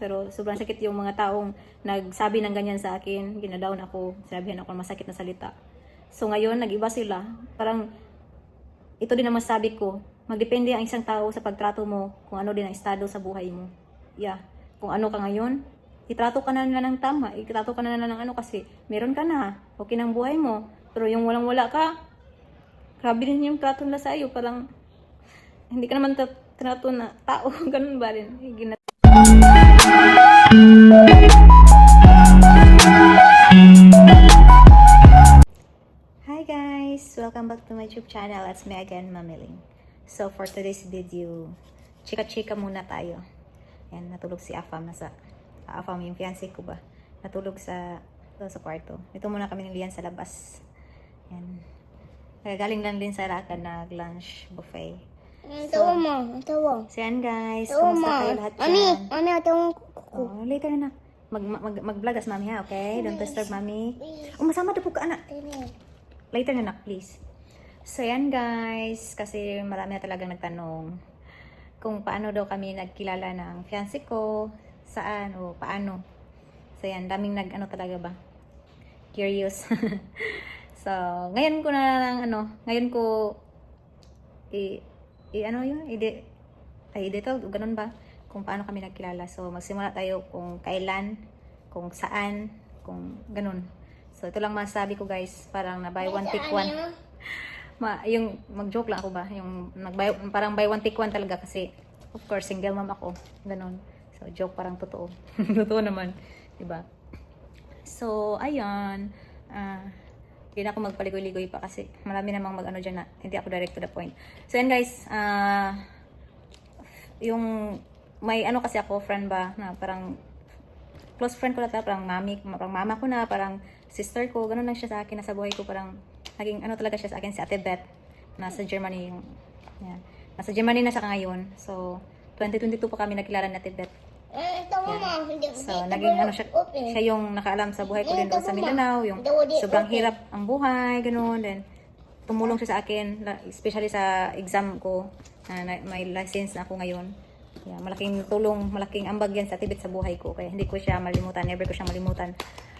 Pero sobrang sakit yung mga taong nagsabi ng ganyan sa akin. Ginadown ako, sinabihan ako ng masakit na salita. So ngayon, nag-iba sila. Parang ito din ang masabi ko. Magdepende ang isang tao sa pagtrato mo kung ano din ang estado sa buhay mo. Yeah. Kung ano ka ngayon, itrato ka na nila ng tama. Itrato ka na nila ng ano kasi meron ka na. Okay ng buhay mo. Pero yung walang-wala ka, grabe din yung trato nila sa iyo. Parang hindi ka naman trato na tao. Ganun ba rin? Hi guys! Welcome back to my YouTube channel. It's me again, Mamiling. So for today's video, chika-chika muna tayo. Yan, natulog si Afam. Afam yung fiancé ko ba? Natulog sa kwarto. Ito muna kami ni Lian sa labas. Yan. Galing lang din sa Rakan na lunch buffet. Tawa mo, tawa. So yan guys, Tawa mo. kumusta kayo lahat Mami, dyan? tawa ko. Oh, later na. Mag-vlog as mami ha, okay? Don't disturb mami. Oh, masama na po ka anak. Later na nak, please. So yan guys, kasi marami na talagang nagtanong kung paano daw kami nagkilala ng fiancé ko, saan o paano. So yan, daming talaga ba? Curious. So, ngayon ko na lang ngayon ko i-detail, ganun ba? Kung paano kami nagkilala. So, magsimula tayo kung kailan, kung saan, kung ganun. So, ito lang masasabi ko guys. Parang na buy one take one. Yung mag-joke lang ako ba? Yung parang buy one take one talaga kasi of course, single mom ako. Ganun. So, joke parang totoo. Totoo naman. Diba? So, ayun. Hindi na ako magpaligoy-ligoy pa kasi marami namang dyan na hindi ako direct to the point. So, yan guys. Yung may kasi ako, friend ba, na parang close friend ko na parang mama ko na, parang sister ko, ganun lang siya sa akin, nasa buhay ko, parang naging talaga siya sa akin, si Ate Beth, nasa Germany yung, yan. Nasa Germany na siya ngayon, so, 2022 pa kami nagkilala ni Ate Beth. Tawa mo. So, naging siya yung nakaalam sa buhay ko din doon sa Mindanao, yung sobrang hirap ang buhay, ganun, then, tumulong siya sa akin, especially sa exam ko, may license na ako ngayon. Yeah, malaking tulong, malaking ambag yan sa tibet sa buhay ko. Kaya hindi ko siya malimutan, never ko siya malimutan.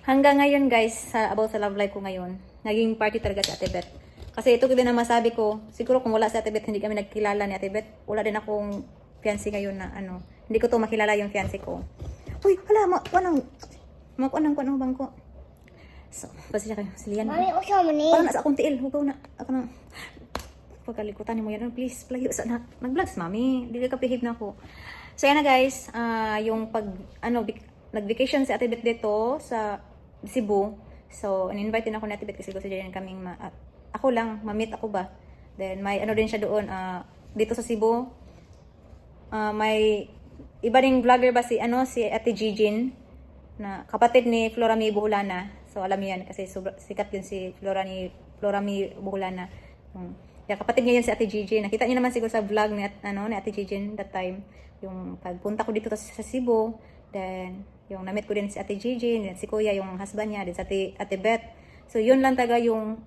Hanggang ngayon guys, about sa love life ko ngayon, naging party talaga si Ate Beth. Kasi ito din ang masabi ko, siguro kung wala si Ate Beth, hindi kami nagkilala ni Ate Beth. Wala din akong fiancé ngayon na hindi ko to makilala yung fiancé ko. Uy, hala, makuanang bangko. So, pasensya kayo, siliyan mo. Mami, usah mo ni. Parang nasa akong tiil, hugaw na. Ako na, pagkalikutan mo yan, please, playo sa nag-vlogs, mami. Hindi ka kapihib na ako. So, yan na guys, yung nag-vacation si Ate Beth dito sa Cebu. So, in-invite din ako ni Ate Beth kasi gusto dyan kaming, ako lang, ma-meet ako ba. Then, may din siya doon, dito sa Cebu. May iba ding vlogger ba si Ate Gigin, na kapatid ni Florami Buhulana. So, alam niyo yan, kasi sikat yun si Florami Buhulana. Kaya kapatid niya yan si Ate Gigi. Nakita niyo naman siguro sa vlog ni Ate Gigi that time. Yung pagpunta ko dito sa Cebu. Then, yung na-meet ko din si Ate Gigi. Then, si Kuya, yung husband niya. Then, si Ate Beth. So, yun lang talaga yung,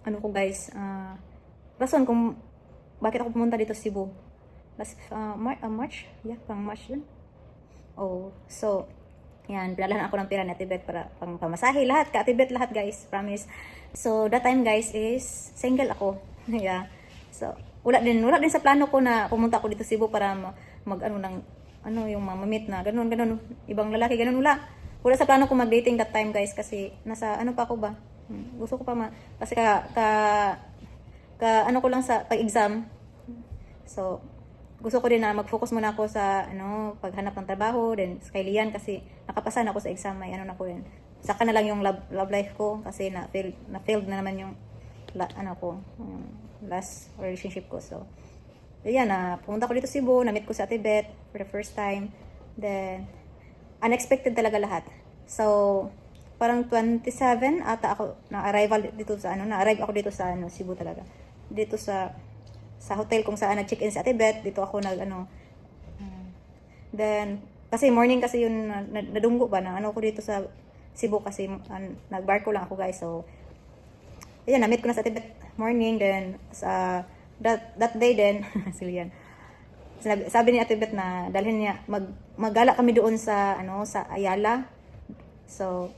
ko guys, rason kung bakit ako pumunta dito sa Cebu. Last, March? Yeah, pang March yun. Oh, so, yan, pinalahan ako ng pera ni Ate Beth para pang pamasahe. Lahat, ka Ate Beth, lahat guys. Promise. So, that time guys is, single ako. Yeah. So, wala din sa plano ko na pumunta ako dito sa Cebu para yung mamamit na ganun, ibang lalaki, ganun, wala sa plano ko mag-dating that time guys kasi nasa pa ako ba? Gusto ko pa kasi ko lang sa pag-exam. So, gusto ko din na mag-focus muna ako sa paghanap ng trabaho, then kay Lian kasi nakapasa na ako sa exam, may na ko rin. Saka na lang yung love life ko kasi na-failed na naman yung last relationship ko. So, yan pumunta ko dito sa Cebu, na-meet ko sa Ate Beth for the first time. Then, unexpected talaga lahat. So, parang 27 ata ako na-arrive ako dito sa Cebu talaga. Dito sa hotel kung saan nag-check-in sa Ate Beth, dito ako then, kasi morning kasi yun, nadunggo ba na ko dito sa Cebu kasi nag-barko lang ako guys. So, ayan, na-meet ko na sa Ate Beth morning, then sa that day din, siliyan. sabi ni Ate Beth na dalhin niya, maggala kami doon sa, sa Ayala. So,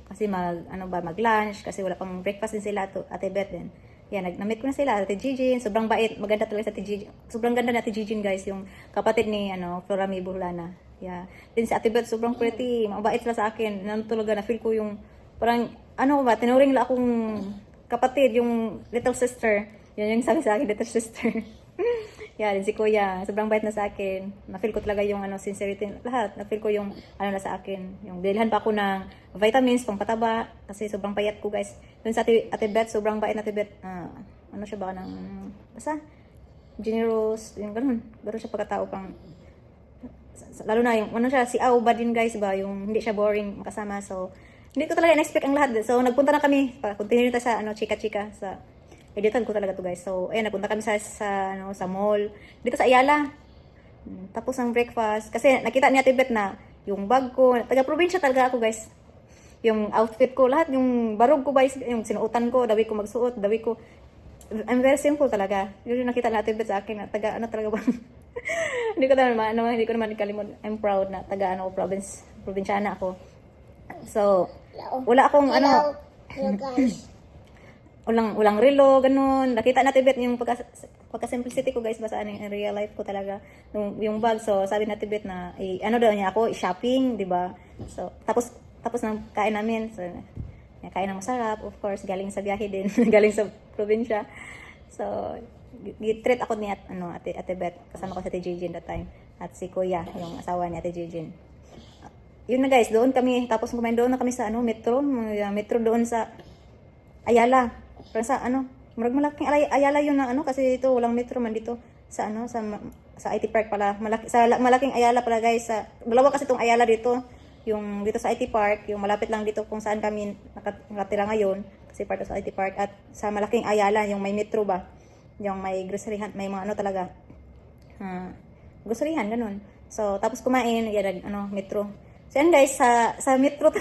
kasi mag-lunch, kasi wala pang breakfast din sila, Ate Beth din. Yan, na-meet ko na sila, Ate Gigin, sobrang bait, maganda talaga sa Ate Gigin. Sobrang ganda na Ate Gigin, guys, yung kapatid ni, Flora May Buhlana. Yeah. Din si Ate Beth, sobrang pretty, mabait sila sa akin. Talaga, na-feel ko yung, parang, tinuring nila akong kapatid, yung little sister. Yan yung sabi sa akin, little sister. Yeah, din si Kuya, sobrang bait na sa akin. Na-feel ko talaga yung sincerity, lahat. Na-feel ko yung na sa akin. Yung bilhan pa ako ng vitamins, pangpataba, kasi sobrang payat ko, guys. Dun sa Ate Beth, sobrang bait na Ate Beth. Siya ba ng, basta, generous, yung ganun. Ganun siya pagkatao pang, lalo na yung, siya, si Au ba din, guys, ba, yung hindi siya boring makasama. So, hindi ko talaga in-expect ang lahat. So, nagpunta na kami, continue na sa, chika-chika, sa, editan ko talaga to, guys. So, ayan, nagpunta kami sa mall. Dito sa Ayala. Tapos ng breakfast. Kasi nakita ni Ate Beth na yung bag ko, taga-probinsya talaga ako, guys. Yung outfit ko, lahat, yung barog ko, guys, yung sinuotan ko, dawi ko magsuot, dawi ko. I'm very simple talaga. Yun yung nakita ni Ate Beth sa akin na talaga ba? hindi ko naman kalimut. I'm proud na probinsyana ako. So, wala akong Hello, guys. Ulang relo, ganun. Nakita natin Beth yung pagka-simplicity ko, guys, basta in real life ko talaga. Yung bag, so sabi natin Beth na, daw niya ako, shopping, di ba? So, tapos ng kain namin, so, kain ng masarap, of course, galing sa biyahe din, galing sa probinsya. So, treat ako ni Ate Beth, kasama ko sa Ate Gigin that time, at si Kuya, yung asawa ni Ate Gigin. Yun na, guys, doon kami, tapos kumain doon na kami sa metro doon sa Ayala. Pero sa malaking Ayala yun na kasi ito walang metro man dito sa sa IT Park pala. Malaking Ayala pala, guys. Dalawa kasi tong Ayala dito. Yung dito sa IT Park, yung malapit lang dito kung saan kami nakatira ngayon kasi part sa IT Park, at sa malaking Ayala yung may metro ba. Yung may groceryhan, may mga talaga. Groceryhan ganun. So tapos kumain, yan metro. So yan, guys, sa metro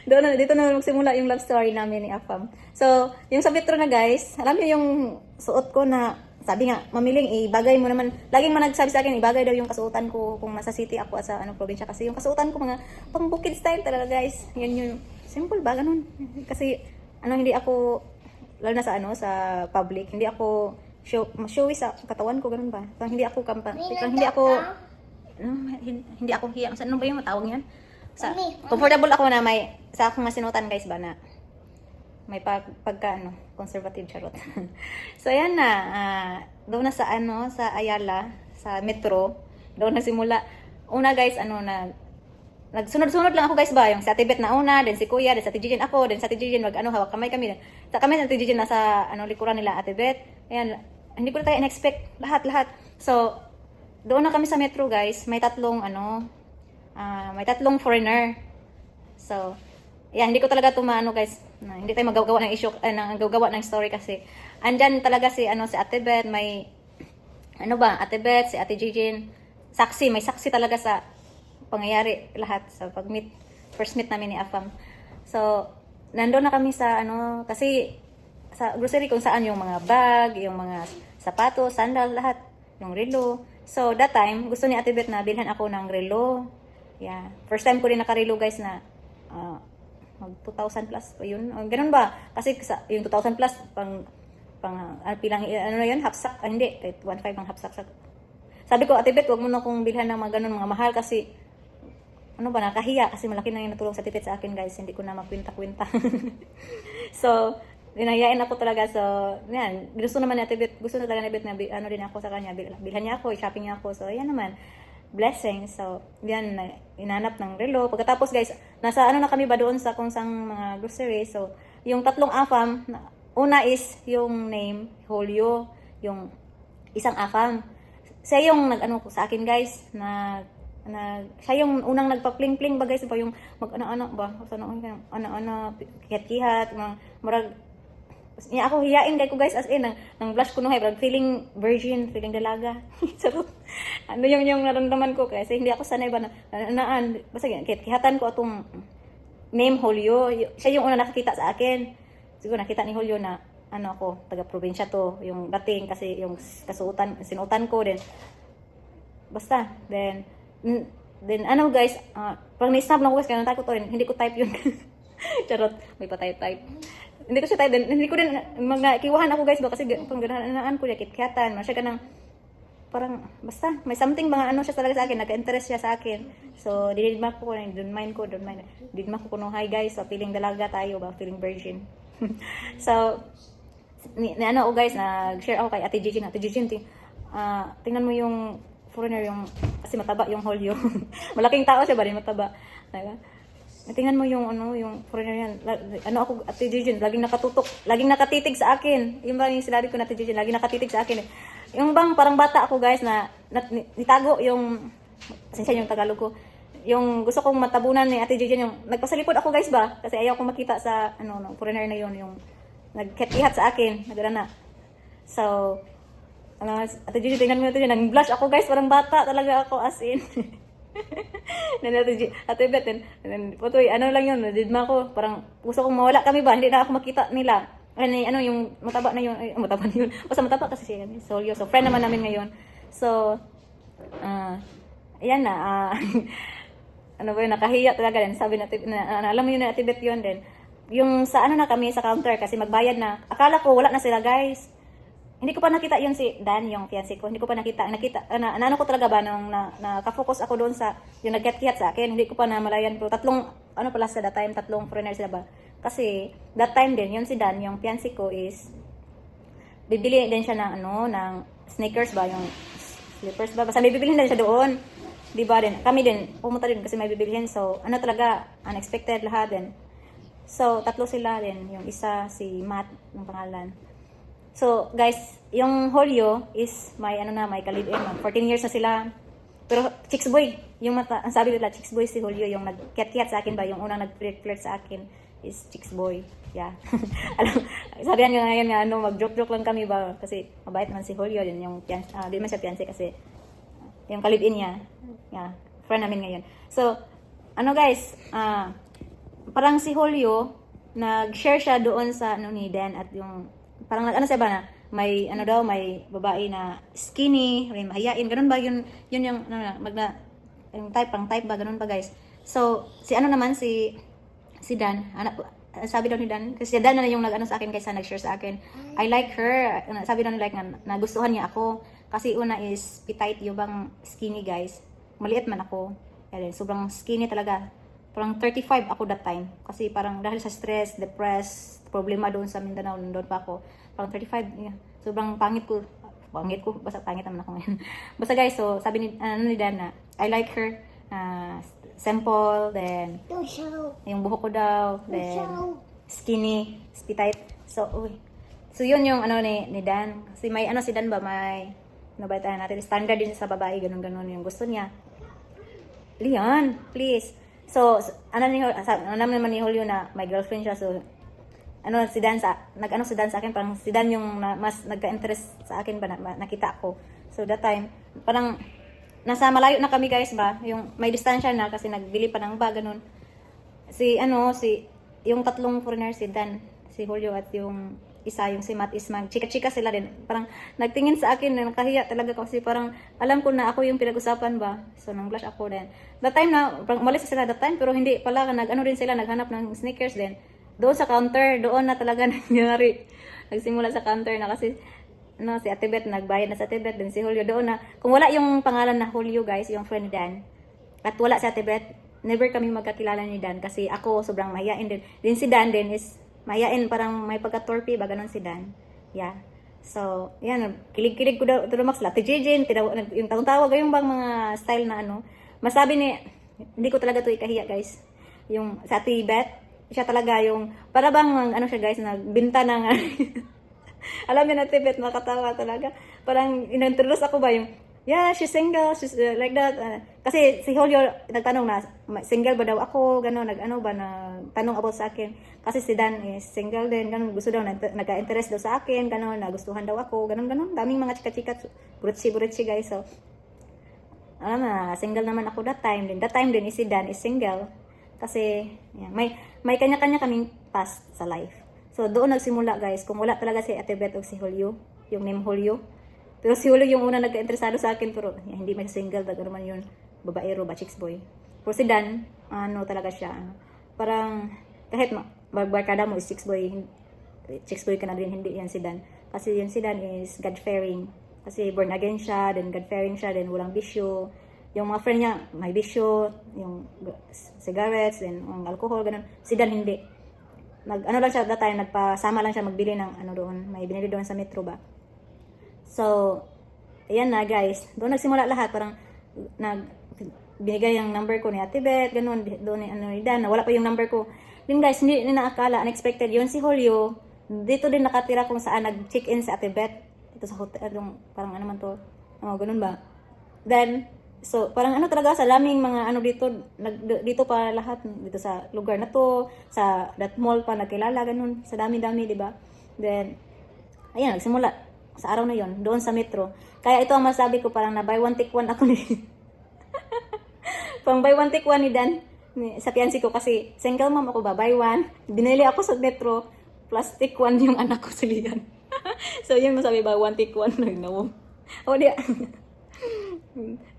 dito na magsimula yung love story namin ni Afam. So, yung sa metro na, guys, alam niyo yung suot ko na, sabi nga, mamiling, ibagay mo naman, laging nagsabi sa akin, ibagay daw yung kasuotan ko kung nasa city ako at sa probinsya. Kasi yung kasuotan ko mga pang bukid style talaga, guys. Yan yung, simple ba, ganun. Kasi, hindi ako, lalo na sa public, hindi ako showy sa katawan ko, ganun ba? Hindi ako hindi ako hiya. Ano ba yung matawag yan? Comfortable ako na may sa akong masinutan, guys, ba na may pagka conservative, charot. So ayan na, doon na sa sa Ayala, sa metro, doon na simula. Una, guys, nagsunod-sunod lang ako, guys, ba, yung sa Ate Beth na una, then si Kuya, then sa Ate Gigin ako, then sa Ate Gigin hawak kamay kami. Sa kami sa Ate Gigin nasa likuran nila Ate Beth. Ayan, hindi ko na tayo in-expect lahat. So doon na kami sa metro, guys. May tatlong foreigner. So, yan, hindi ko talaga guys. Hindi tayo magagawa ng issue, magagawa ng story kasi andyan talaga si Ate Beth, may Ate Beth, si Ate Gigin, may saksi talaga sa pangyayari lahat sa first meet namin ni Afam. So, nandoon na kami sa kasi sa grocery kung saan yung mga bag, yung mga sapatos, sandal, lahat, yung relo. So, that time, gusto ni Ate Beth na bilhan ako ng relo. Yeah. First time ko rin nakarelo, guys, na mag 2,000 plus pa yun. Ganun ba? Kasi yung 2,000 plus, pilang, yun, half sack. Hindi, 1.5 ang half sack. Sabi ko, Ate Beth, huwag mo na kung bilhan ng mga ganun, mga mahal, kasi, nakahiya, kasi malaki na yung natulong sa Ate Beth sa akin, guys. Hindi ko na makwinta-kwinta. So, dinahiyain ako talaga. So, yan, gusto naman ni Ate Beth, gusto na talaga ni Beth na, din ako sa kanya, bilhan niya ako, shopping niya ako. So, yan naman. Blessing. So, yan, inanap ng relo. Pagkatapos, guys, nasa na kami ba doon sa kung sang mga grocery. So, yung tatlong Afam, una is yung name, Julio, yung isang Afam. Siya yung sa akin, guys, siya yung unang nagpa-pling-pling ba, guys, ba yung mag-ano-ano ba, kihat-kihat, marag, niya ako hiyain kay ko, guys, as in nang blush ko no, feeling virgin, feeling dalaga. So, yung naramdaman ko kasi hindi ako sanay ba basta kihatan ko atong name Julio. Siya yung una nakakita sa akin. Siguro nakita ni Julio na ano ako, taga-probinsya to, yung dating kasi yung sinuotan ko din. Basta, then ano guys, pag na-snap lang ko guys, kaya natakot ko rin, hindi ko type yun. Charot, may pa type. Hindi ko siya type din, hindi ko din, magnakiwahan ako guys ba, kasi pang ganahan ko, kitkatan, masya ka ng, parang, basta, may something mga ano siya talaga sa akin, nagka-interest siya sa akin. So, dinidma ko, don't mind. Dinidma ko kuno, hi guys, so, feeling dalaga tayo ba, feeling virgin. So, ano ako guys, nag-share ako kay Ate Gigi, tingnan mo yung foreigner, yung, kasi mataba yung Holyo. Malaking tao siya ba rin, mataba. Diba? Tingnan mo yung ano, yung foreigner yan. Ano ako, Ate Gigi, laging nakatutok, laging nakatitig sa akin. Yung ba yung sinabi ko na Ate Gigi, laging nakatitig sa akin. Yung bang parang bata ako guys na nitago yung, pasensya yung Tagalog ko, yung gusto kong matabunan ni Ate Gigi, yung nagpasalipod ako guys ba, kasi ayaw kong makita sa ano, no, foreigner na yun, yung nagkatihat sa akin, nagana. So, ano, Ate Gigi, tingnan mo ito yun, nag-blush ako guys, parang bata talaga ako as in. Ate Beth, putoy, ano lang yun, didma ko, parang gusto kong mawala kami ba, hindi na ako makita nila. Ano yung mataba na yun, mataba na yun. Basta mataba kasi siya, Solyo. So, friend naman namin ngayon. So, ayan na, ano ba yun, nakahiya talaga din. Sabi natin, alam mo yun na Ate Beth yun din. Yung sa ano na kami, sa counter, kasi magbayad na. Akala ko, wala na sila guys. Hindi ko pa nakita yun si Dan, yung fiancé ko. Hindi ko pa nakita ano ko talaga ba, nung nakafocus ako doon sa, yung nagkiat-kiat sa akin. Hindi ko pa namalayan. Pero ano pala sa that time, tatlong foreigner sila ba. Kasi, that time din, yun si Dan, yung fiancé ko is, bibili din siya ng, ng sneakers ba, yung slippers ba. Basta may bibilihin din siya doon. Di ba din? Kami din, pumunta din kasi may bibilihin. So, ano talaga, unexpected lahat din. So, tatlo sila din. Yung isa, si Matt, yung pangalan. So, guys, yung Holyo is may may kalibin. 14 years na sila. Pero chicks boy, yung ang sabi nila, chicks boy si Holyo, yung nag-kiat-kiat sa akin ba, yung unang nag-flirt sa akin is chicks boy. Yeah. Alam, sabihan nyo ngayon nga, mag-joke-joke lang kami ba, kasi mabait man si Holyo, yun yung di man siya fiancé kasi yung kalibin niya. Yeah, friend namin ngayon. So, guys, parang si Holyo, nag-share siya doon sa ni Dan at yung parang siya ba na may may babae na skinny, may mahiyain, ganun ba yun yung yung type ba ganun ba guys. So si naman si Dan, sabi daw ni Dan, kasi Dan na yung sa akin kaysa nag-share sa akin. I like her. Sabi daw ni like nagustuhan niya ako kasi una is petite, yung bang skinny guys. Maliit man ako. Kaya sobrang skinny talaga. Parang 35 ako that time. Kasi parang dahil sa stress, depressed, problema doon sa Mindanao, doon pa ako. Parang 35, yeah. Sobrang pangit ko. Basta pangit naman ako ngayon. Basta guys, so sabi ni Dan na, I like her. Simple, then, yung buhok ko daw, then, skinny, petite. So, yun yung ni Dan. Kasi may si Dan ba, may, nabalitaan natin, standard din sa babae, ganun yung gusto niya. Leon, please. So, naman ni Julio na may girlfriend siya. So, si Dan si Dan sa akin, parang si Dan yung mas nagka-interest sa akin ba, nakita ko. So, that time, parang, nasa malayo na kami guys ba, yung may distansya na kasi nagbili pa ng ba, ganun. Yung tatlong foreigner, si Dan, si Julio at yung isa, yung si Matt is chika-chika sila din. Parang nagtingin sa akin, nakahiya talaga kasi parang alam ko na ako yung pinag-usapan ba. So nang blush ako din. That time na, parang umalis sila that time, pero hindi pala, rin sila, naghanap ng sneakers din. Doon sa counter, doon na talaga nangyari. Nagsimula sa counter na kasi, si Ate Beth, nagbayad na sa Ate Beth, din si Julio doon na, kung wala yung pangalan na Julio guys, yung friend ni Dan, at wala si Ate Beth, never kami magkakilala ni Dan kasi ako sobrang mahiyain din. Din si Dan din is mahiyain, parang may pagka-torpy ba, ganun si Dan. Yeah. So, yan, kilig-kilig ko daw, Max, Ate Jijin, yung tawag yung bang mga style na masabi ni, hindi ko talaga to ikahiya guys. Yung sa Ate Beth, siya talaga yung, para bang, siya guys, nagbinta ng, alam niyo na Ate Beth, makatawa talaga. Parang, in-introduce ako ba yung, yeah, she's single, she's like that. Kasi si Julio nagtanong na, single ba daw ako, gano'n, tanong about sa akin. Kasi si Dan is single din, gano'n, gusto daw, nagka-interest daw sa akin, gano'n, nagustuhan daw ako, gano'n. Daming mga chika-chika, buretsi guys. So, single naman ako that time din. That time din is si Dan is single. Kasi, yeah, may kanya-kanya kaming past sa life. So, doon nagsimula guys, kung wala talaga si Ate Beth o si Julio, yung name Julio. Pero si Julio yung una nagka-interesado sa akin, pero hindi man single, ano man yun, babaero ba, chicks boy. Pero si Dan, ano talaga siya, parang, kahit barkada mo is chicks boy ka na din, hindi yan si Dan. Kasi yun si Dan is God-fearing. Kasi born again siya, then God-fearing siya, then walang bisyo. Yung mga friend niya, may bisyo, yung cigarettes, then yung alcohol, ganun. Si Dan hindi. Ano lang siya, that time, nagpasama lang siya magbili ng ano doon. May binili doon sa Metro ba. So, ayan na guys. Doon nagsimula lahat. Parang, binigay yung number ko ni Ate Beth, ganun. Doon ni, ni Dan, wala pa yung number ko. Din guys, hindi naakala, unexpected. Yun si Julio, dito din nakatira kung saan nag-check-in si Ate Beth. Ito sa hotel, parang ano man to. Ganun ba. Then, so, parang ano talaga, sa laming mga ano dito, dito pa lahat, dito sa lugar na to, sa that mall pa, nagkilala, ganun, sa dami-dami, di ba? Then, ayan, nagsimula, sa araw na yon doon sa Metro. Kaya ito ang masabi ko, parang na buy one take one ako ni, pang buy one take one ni Dan, sa fiancé ko, kasi single mom ako ba, buy one, binili ako sa Metro, plus take one yung anak ko si Lian. So, yun masabi ba, one take one, no. O, di,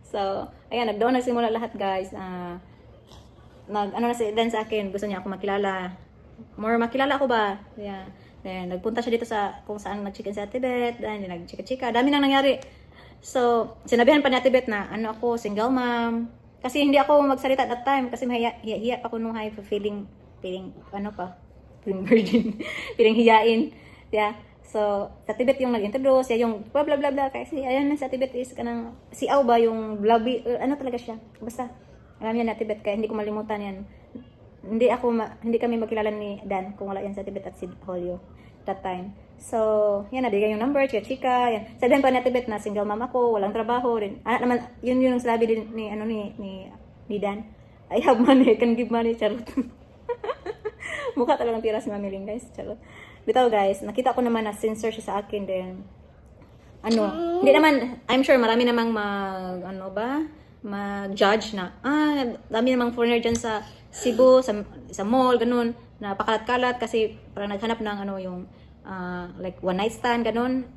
so, ayan, doon nagsimula lahat guys. Ano na si Dan sa akin, gusto niya ako makilala. More makilala ako ba? Yeah. Then, nagpunta siya dito sa kung saan nag-chicken si Ate Beth. Then, nag-chika-chika. Dami nang nangyari. So, sinabihan pa ni Ate Beth na, ano ako, single mom. Kasi hindi ako magsalita at that time. Kasi hiya pa ako nung high feeling, ano pa, feeling virgin. Feeling hiyain. Yeah. So, sa Tibet yung nag-introduce, yung blah blah blah blah. Kasi ayan na sa Tibet is kanang si Aw ba yung blobby, ano talaga siya. Basta, alam yan na Tibet, kaya hindi ko malimutan yan. Hindi kami magkilala ni Dan kung wala yan sa Tibet at si Julio that time. So, yan, nabigay yung number, chika-chika, yan. Sa Dan pa na Tibet na single mom ako, walang trabaho rin. Naman, yun yung sabi din ni Dan. I have money, I can give money, charot. Mukha talagang pira si Mami Ling, guys, charot. Bitaw guys, nakita ko naman na sincere siya sa akin din. Hindi naman, I'm sure marami namang mag-judge na, dami namang foreigner dyan sa Cebu, sa mall, ganun, na pakalat-kalat kasi parang naghanap ng like one night stand, ganun.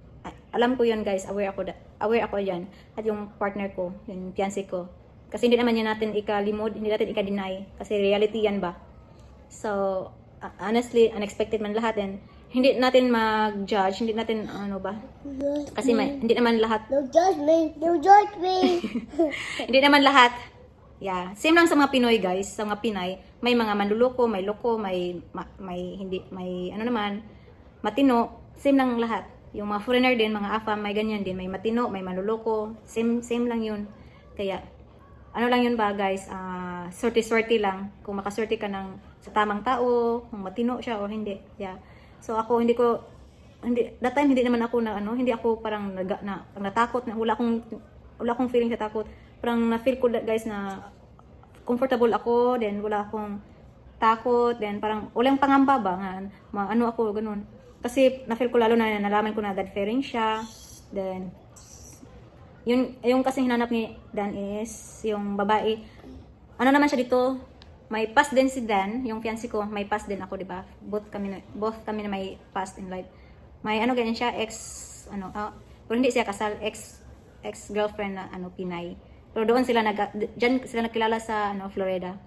Alam ko yun guys, aware ako yan. At yung partner ko, yung fiancé ko. Kasi hindi naman yan natin ikalimod, hindi natin ika-deny. Kasi reality yan ba? So, honestly, unexpected man lahat and hindi natin mag-judge, hindi natin kasi hindi naman lahat. Don't judge me. Don't judge me. Hindi naman lahat. Yeah, same lang sa mga Pinoy guys, sa mga Pinay, may mga manluloko, may loko, may matino, same lang lahat. Yung mga foreigner din, mga AFAM, may ganyan din, may matino, may manluloko, same lang yun. Kaya ano lang yun ba guys, sorti lang kung makaswerte ka sa tamang tao, kung matino siya o hindi. Yeah. So ako that time hindi naman ako hindi ako parang natakot, wala akong feeling sa takot. Parang na-feel ko guys na comfortable ako, then wala akong takot, then parang walang pangamba ba nga, ako ganun. Kasi na-feel ko lalo na nalaman ko na God-fearing siya. Then yung kasi hinanap ni Dan is yung babae. Ano naman siya dito? May past din si Dan, yung fiancé ko, may past din ako, di ba? Both kami na may past in life. May ganyan siya, pero hindi siya kasal, ex-girlfriend na Pinay. Pero doon sila diyan sila nagkilala sa Florida.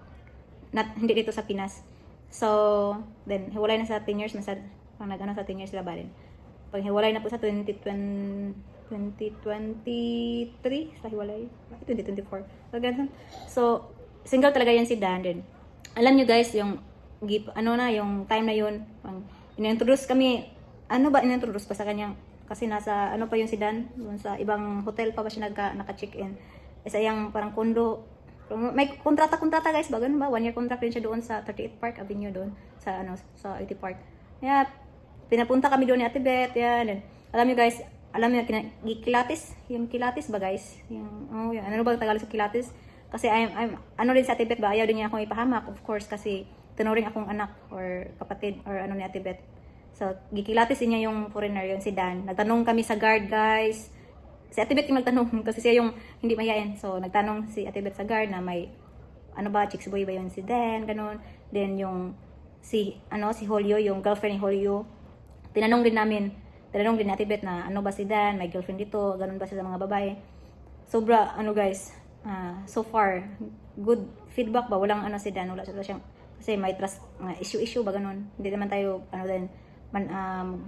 Hindi dito sa Pinas. So, then hiwalay na sa 10 years, sa 10 years sila ba din. Pag hiwalay na po sa 2023, sa hiwalay, 2024. So, single talaga yan si Dan din. Alam nyo guys, yung yung time na yun, in-introduce kami, in-introduce pa sa kanyang, kasi nasa, pa yun si Dan, dun sa ibang hotel pa ba siya naka-check-in. Isa yung parang kondo, may kontrata guys, ba, ganun ba? 1 year contract din siya doon sa 38 Park Avenue doon, sa IT Park. Kaya, pinapunta kami doon ni Ate Beth, yan. And, alam nyo guys, kilatis, yung kilatis ba guys? Yung ano ba Tagalog sa kilatis? Kasi I'm din sa Ate Beth ba, ayaw din niya akong ipahamak, of course, kasi tinuring akong anak or kapatid or ni Ate Beth. So, gikilatis niya yung foreigner, yung si Dan. Nagtanong kami sa guard, guys. Si Ate Beth yung nagtanong kasi siya yung hindi mayayain. So, nagtanong si Ate Beth sa guard na may, chicks boy ba yun si Dan, ganun. Then, yung si Julio, yung girlfriend ni Julio. Tinanong din ni Ate Beth na ano ba si Dan, may girlfriend dito, ganun ba siya sa mga babae. Sobra, guys, so far, good feedback ba? Walang si Dan, wala siyang, kasi may trust, issue ba ganun. Hindi naman tayo,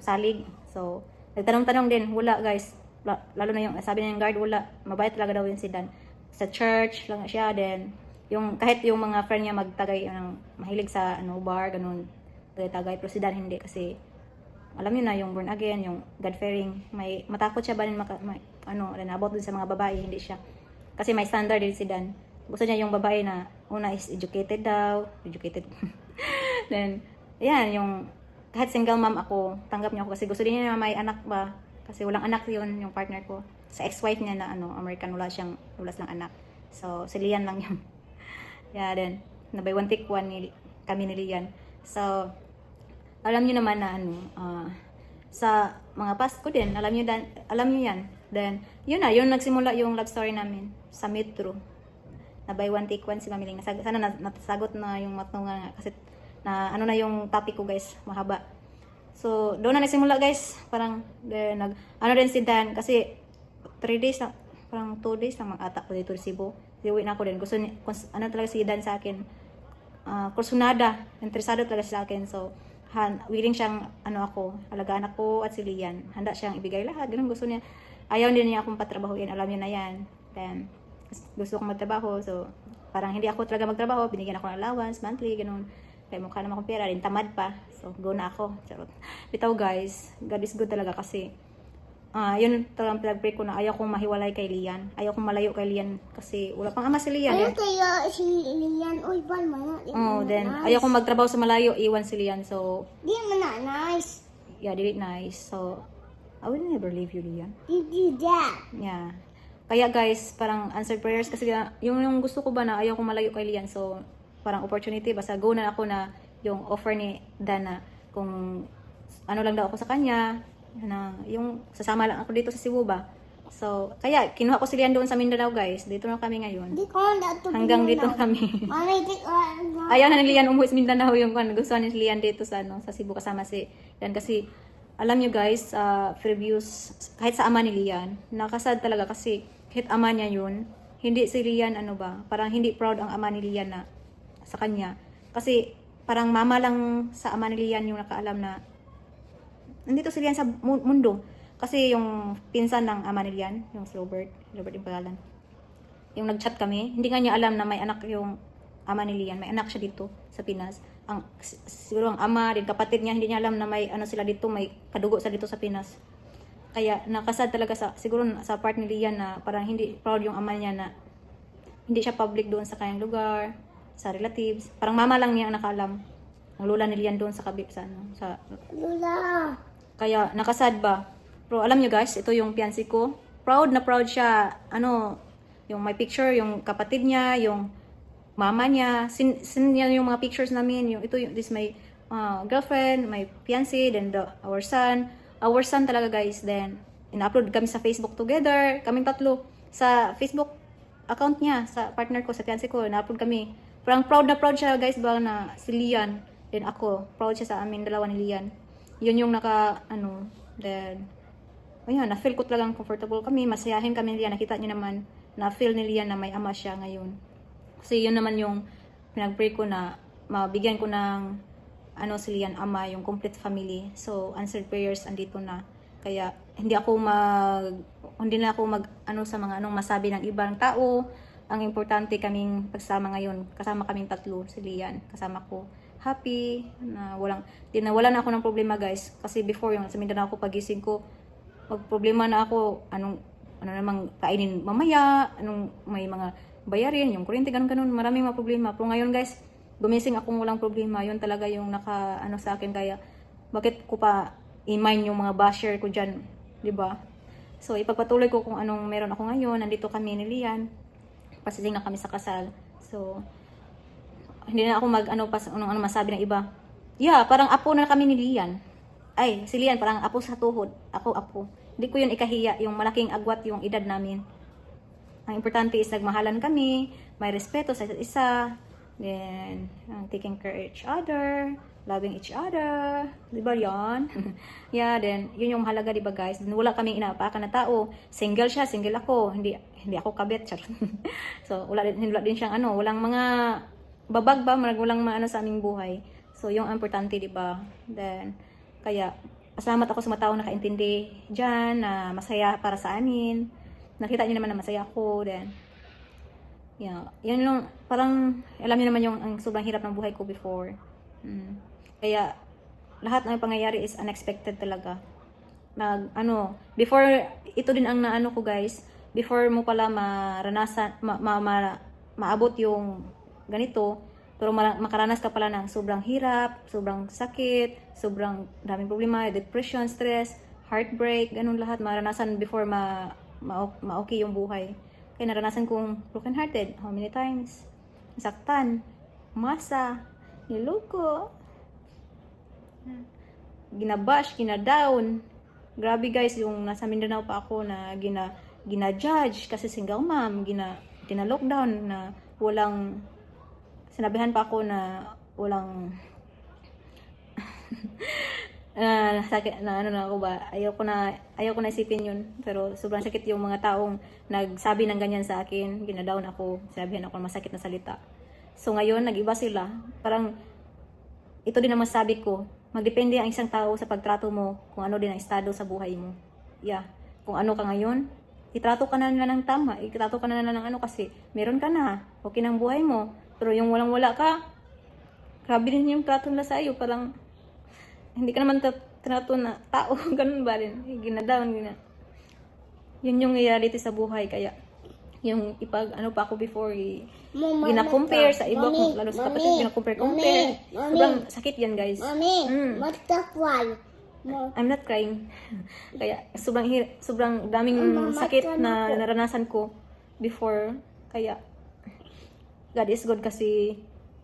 salig. So, nagtanong-tanong din, wala guys. Lalo na yung, sabi niya yung guard, wala. Mabait talaga daw yun si Dan. Sa church lang siya, then, kahit yung mga friend niya magtagay, mahilig sa, bar, ganun. Tagay, pero si Dan hindi, kasi, alam niyo na, yung born again, yung God-fearing, may matakot siya ba rin about dun sa mga babae, hindi siya. Kasi may standard din si Dan. Gusto niya yung babae na, una is educated. Then, yan, yung, kahit single mom ako, tanggap niya ako kasi gusto din niya na may anak ba. Kasi walang anak yun, yung partner ko. Sa ex-wife niya na, American, wala silang anak. So, si Lian lang yun. Yeah, then, nabay one take one kami ni Lian. So, alam niyo naman na sa mga past ko din, alam niyo yan. Then, yun nagsimula yung love story namin sa Metro. Na by one take one si Mamiling. Sana natasagot na yung matungan kasi na na yung topic ko guys, mahaba. So, doon na nagsimula guys. Parang, din si Dan kasi 3 days lang, parang 2 days lang mag-atak ko dito sa Cebu. Iuwi na ako din. Gusto talaga si Dan sa akin. Kursunada. Interesado talaga sa akin. So, willing siyang, alagaan ako at si Lian. Handa siyang ibigay lahat. Ganun gusto niya. Ayaw din niya akong patrabahuin. Alam niya na yan. Then, gusto kong magtrabaho. So, parang hindi ako talaga magtrabaho. Binigyan ako ng allowance, monthly, ganun. Kaya mukha naman akong pera. Rin tamad pa. So, go na ako. Charot. Bitaw guys. God is good talaga kasi yun talagang pinag-pray ko na ayaw kong mahiwalay kay Lian. Ayaw kong malayo kay Lian kasi wala pang ama si Lian. Ano kaya si Lian? Uy, ban man. Then ayaw kong magtrabaho sa malayo, iwan si Lian. So, Di man na nice. yeah, did it nice. So, I will never leave you, Lian. You do that. Yeah. Kaya guys, parang answered prayers kasi yung gusto ko ba na ayaw kong malayo kay Lian. So, parang opportunity, basta go na ako na yung offer ni Dana kung lang daw ako sa kanya, na yung sasama lang ako dito sa Cebu ba. So, kaya kinuha ko si Lian doon sa Mindanao guys. Dito na kami ngayon. Di ko na to. Hanggang dito kami. Mami, di ko Ayaw na ni Lian umuwi sa Mindanao yung gusto ni Lian dito sa Cebu kasama si Lian kasi alam nyo guys, previews kahit sa ama ni Lian, nakasad talaga kasi kahit ama niya yun, hindi si Lian parang hindi proud ang ama ni Lian na sa kanya. Kasi parang mama lang sa ama ni Lian yung nakaalam na nandito si Lian sa mundo. Kasi yung pinsan ng ama ni Lian, yung si Robert yung pangalan. Yung nag-chat kami, hindi nga niya alam na may anak yung ama ni Lian. May anak siya dito sa Pinas. Siguro ang ama, din kapatid niya, hindi niya alam na may sila dito, may kadugo sa dito sa Pinas. Kaya nakasad talaga siguro sa part ni Lian na parang hindi proud yung ama niya na hindi siya public doon sa kanyang lugar, sa relatives. Parang mama lang niya ang nakaalam. Ang lola ni Lian doon sa Lula. Kaya nakasad ba? Pero alam nyo guys, ito yung fiancé ko. Proud na proud siya. Yung may picture, yung kapatid niya, yung mama niya. Sin niya yung mga pictures namin. This my girlfriend, my fiancé, then our son. Our son talaga guys. Then, in-upload kami sa Facebook together. Kaming tatlo. Sa Facebook account niya, sa partner ko, sa fiancé ko, in-upload kami. Parang proud na proud siya guys ba na si Lian. Then ako, proud siya sa amin dalawa ni Lian. Yun yung then, ayun, na-feel ko talagang comfortable kami, masayahin kami ni Lian, nakita niyo naman, na-feel ni Lian na may ama siya ngayon. Kasi yun naman yung pinag-pray ko na mabigyan ko ng, si Lian, ama, yung complete family. So, answered prayers, andito na. Kaya, hindi na ako sa mga masabi ng ibang tao. Ang importante kaming pagsama ngayon, kasama kaming tatlo, si Lian, kasama ko. Happy, na wala na ako ng problema guys. Kasi before yung sa Mindanao ako pagising ko, magproblema na ako, namang kainin mamaya, may mga bayarin, yung kuryente, ganun, maraming mga problema. Pero ngayon guys, gumising akong walang problema, yun talaga yung sa akin. Kaya, bakit ko pa i-mind yung mga basher ko dyan, di ba? So, ipagpatuloy ko kung anong meron ako ngayon. Nandito kami ni Lian, pasising na kami sa kasal. So, hindi na ako masabi ng iba. Yeah, parang apo na kami ni Lian. Ay, si Lian parang apo sa tuhod. Ako apo. Hindi ko yun ikahiya, yung malaking agwat yung edad namin. Ang importante is nagmahalan kami, may respeto sa isa't isa, then taking care of each other, loving each other. Di ba yan? Yeah, then, yun yung mahalaga, di ba guys? Then, wala kaming inaapakan na tao. Single siya, single ako. Hindi ako kabit. Char. So, wala din siyang ano, walang mga babag ba, walang maano sa aming buhay. So, yung importante, di ba? Then, kaya, pasalamat ako sa mga taong nakaintindi dyan, na masaya para sa amin. Nakita niyo naman na masaya ako. Then, yeah, yun lang, parang, alam niyo naman yung ang sobrang hirap ng buhay ko before. Kaya, lahat ng pangyayari is unexpected talaga. Before, ito din ang naano ko guys, before mo pala maranasan, maabot yung ganito, pero makaranas ka pala ng sobrang hirap, sobrang sakit, sobrang daming problema, depression, stress, heartbreak, ganun lahat maranasan before ma-okay yung buhay. Kaya naranasan kong broken hearted, how many times? Nasaktan, umasa, niloko, ginabash, ginadown. Grabe guys, yung nasa Mindanao pa ako na gina-judge kasi single mom, gina-lockdown na walang, sinabihan pa ako na walang sakit na ano na ako ba, ayoko na isipin yun, pero sobrang sakit yung mga taong nagsabi ng ganyan sa akin, ginadown ako, sinabihan ako ng masakit na salita. So ngayon nag-iba sila, parang ito din ang masabi ko, magdepende ang isang tao sa pagtrato mo kung ano din ang estado sa buhay mo. Yeah, kung ano ka ngayon, itrato ka na nila ng tama, itrato ka na nila ng ano kasi meron ka na, okay ng buhay mo. Pero yung walang-wala ka, grabe din yung trato nila sa iyo. Parang, hindi ka naman trato na tao. Ganun ba rin? Ginadown. Yun yung reality sa buhay. Kaya, yung ano pa ako before, gina-compare sa iba. Lalo sa kapatid, gina-compare. Sobrang sakit yan, guys. Mami, magtakwal. I'm not crying. Kaya, sobrang daming sakit na naranasan ko before. Kaya, God is good kasi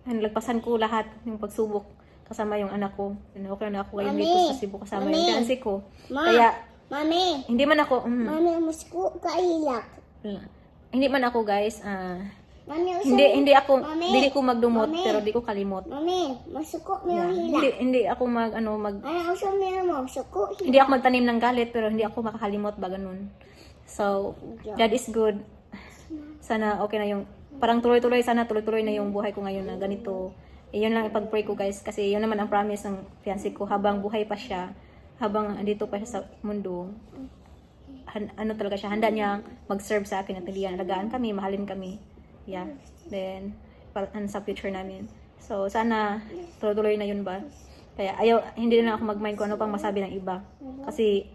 nalagpasan ko lahat yung pagsubok kasama yung anak ko. Okay na ako ngayon dito sa Cebu kasama yung fiancé ko. Kaya, Mami, hindi man ako, Mami, musko kailak. hindi man ako guys, Mami, hindi ko magdumot pero di ko kalimot. Mami, masuko mo yung hilak. Hindi ako Ano, uso mo, suko hilak. hindi ako magtanim ng galit pero hindi ako makakalimot ba ganun. So, God is good. Sana okay na yung parang tuloy-tuloy na yung buhay ko ngayon na ganito. Yun lang ipag-pray ko guys kasi yun naman ang promise ng fiancé ko habang buhay pa siya, habang andito pa siya sa mundo. Talaga siya, handa niya mag-serve sa akin at alagaan kami, mahalin kami. Yeah. Then sa future namin. So sana tuloy-tuloy na yun ba. Kaya hindi na ako mag-mind kung ano pang masabi ng iba. Kasi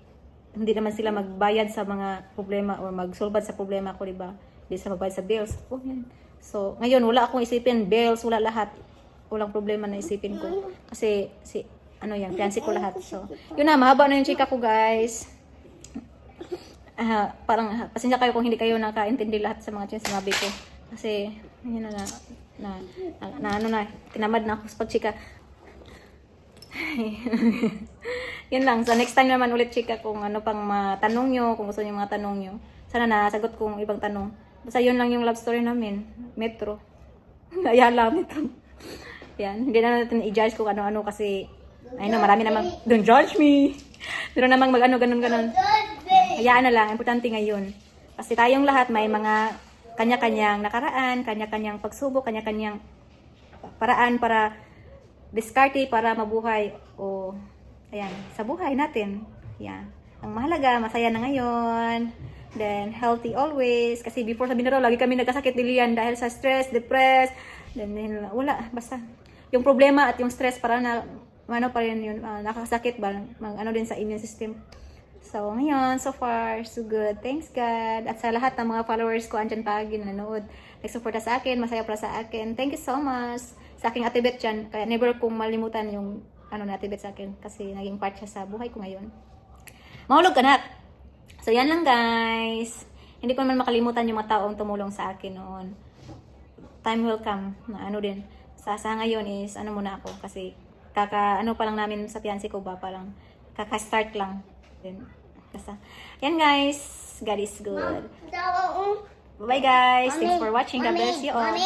hindi naman sila magbayad sa mga problema or magsolve sa problema ko, di ba? Hindi sila magbayad sa bills. So, ngayon, wala akong isipin bills, wala lahat. Walang problema na isipin ko. Kasi, fiancé ko lahat. So, yun na, mahaba na yung chika ko, guys. Parang, pasensya kayo kung hindi kayo nakaintindi lahat sa mga sinabi ko. Kasi, yun tinamad na ako sa pagchika. Yun lang. So, next time naman ulit chika kung ano pang matanong nyo, kung gusto nyo mga tanong nyo. Sana nasagot kong ibang tanong. Basta yun lang yung love story namin. Metro. Ayala, Metro. Yan. Hindi na natin i-judge kung ano-ano kasi marami namang, don't judge me. Pero namang ganun. Hayaan na lang. Importante ngayon. Kasi tayong lahat may mga kanya-kanyang nakaraan, kanya-kanyang pagsubok, kanya-kanyang paraan para diskarte, para mabuhay. Ayan, sa buhay natin. Yan. Ang mahalaga, masaya na ngayon. Then, healthy always. Kasi before sa Mindanao, lagi kami nagkasakit dilian dahil sa stress, depressed. Then wala. Basta, yung problema at yung stress, para na, pa rin yun, nakakasakit ba? Din sa immune system. So, ngayon, so far, so good. Thanks, God. At sa lahat ng mga followers ko, andyan pagi na nanood. Nagsuporta sa akin, masaya para sa akin. Thank you so much. Sa aking Ate Beth dyan. Kaya never kong malimutan yung na Ate Beth sa akin. Kasi naging part siya sa buhay ko ngayon. Mahulog ka na. So, yan lang guys. Hindi ko naman makalimutan yung mga taong tumulong sa akin noon. Time will come na din. Sa ngayon is, muna ako. Kasi, pa lang namin sa fiancé ko ba, parang kaka-start lang. Then, basta. Yan guys. God is good. Bye guys. Thanks for watching. God bless you all.